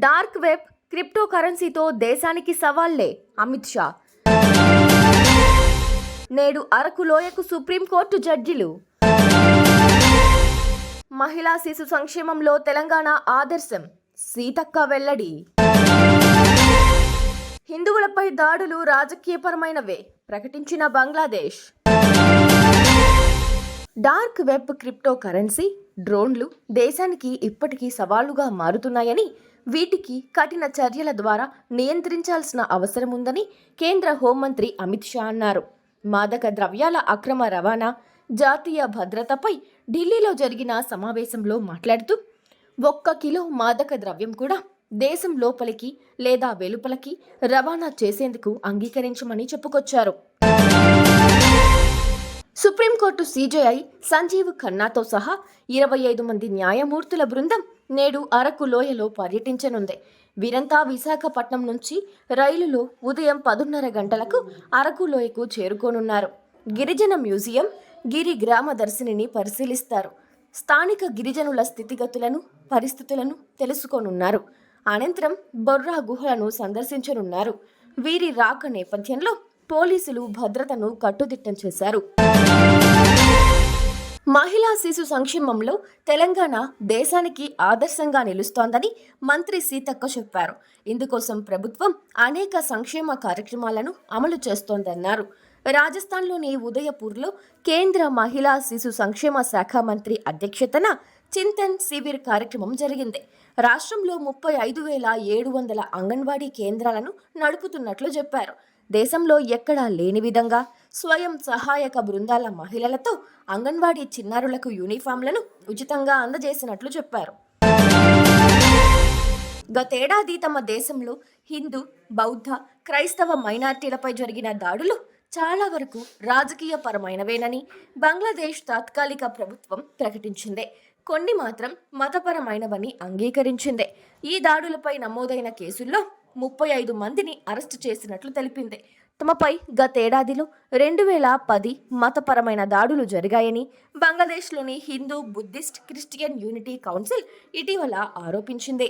Dark web crypto కరెన్సీతో దేశానికి సవాళ్లే అమిత్ షా. నేడు అరకు లోయకు సుప్రీంకోర్టు జడ్జిలు. మహిళా శిశు సంక్షేమంలో తెలంగాణ ఆదర్శం, సీతక్క వెల్లడి. హిందువులపై దాడులు రాజకీయపరమైనవే, ప్రకటించిన Bangladesh. Dark web crypto currency, డ్రోన్లు దేశానికి ఇప్పటికీ సవాలుగా మారుతున్నాయని, వీటికి కఠిన చర్యల ద్వారా నియంత్రించాల్సిన అవసరం ఉందని కేంద్ర హోంమంత్రి అమిత్ షా అన్నారు. మాదక ద్రవ్యాల అక్రమ రవాణా, జాతీయ భద్రతపై ఢిల్లీలో జరిగిన సమావేశంలో మాట్లాడుతూ, 1 కిలో మాదక ద్రవ్యం కూడా దేశం లోపలికి లేదా వెలుపలికి రవాణా చేసేందుకు అంగీకరించమని చెప్పుకొచ్చారు. సుప్రీంకోర్టు సీజేఐ సంజీవ్ ఖన్నాతో సహా 25 మంది న్యాయమూర్తుల బృందం నేడు అరకు లోయలో పర్యటించనుంది. వీరంతా విశాఖపట్నం నుంచి రైలులో ఉదయం 10:30 గంటలకు అరకు లోయకు చేరుకోనున్నారు. గిరిజన మ్యూజియం, గిరి గ్రామ దర్శినిని పరిశీలిస్తారు. స్థానిక గిరిజనుల స్థితిగతులను, పరిస్థితులను తెలుసుకోనున్నారు. అనంతరం బొర్రా గుహలను సందర్శించనున్నారు. వీరి రాక నేపథ్యంలో పోలీసులు భద్రతను కట్టుదిట్టం చేశారు. మహిళా శిశు సంక్షేమంలో తెలంగాణ దేశానికి ఆదర్శంగా నిలుస్తోందని మంత్రి సీతక్క చెప్పారు. ఇందుకోసం ప్రభుత్వం అనేక సంక్షేమ కార్యక్రమాలను అమలు చేస్తోందన్నారు. రాజస్థాన్లోని ఉదయపూర్లో కేంద్ర మహిళా శిశు సంక్షేమ శాఖ మంత్రి అధ్యక్షతన చింతన్ శిబిర్ కార్యక్రమం జరిగింది. రాష్ట్రంలో 35,700 అంగన్వాడీ కేంద్రాలను నడుపుతున్నట్లు చెప్పారు. దేశంలో ఎక్కడా లేని విధంగా స్వయం సహాయక బృందాల మహిళలతో అంగన్వాడీ చిన్నారులకు యూనిఫామ్లను ఉచితంగా అందజేసినట్లు చెప్పారు. గతేడాది తమ దేశంలో హిందూ, బౌద్ధ, క్రైస్తవ మైనార్టీలపై జరిగిన దాడులు చాలా వరకు రాజకీయపరమైనవేనని బంగ్లాదేశ్ తాత్కాలిక ప్రభుత్వం ప్రకటించింది. కొన్ని మాత్రం మతపరమైనవని అంగీకరించింది. ఈ దాడులపై నమోదైన కేసుల్లో 35 మందిని అరెస్టు చేసినట్లు తెలిపింది. తమపై గతేడాదిలో 2010 మతపరమైన దాడులు జరిగాయని బంగ్లాదేశ్లోని Hindu, Buddhist, Christian unity council ఇటీవల ఆరోపించింది.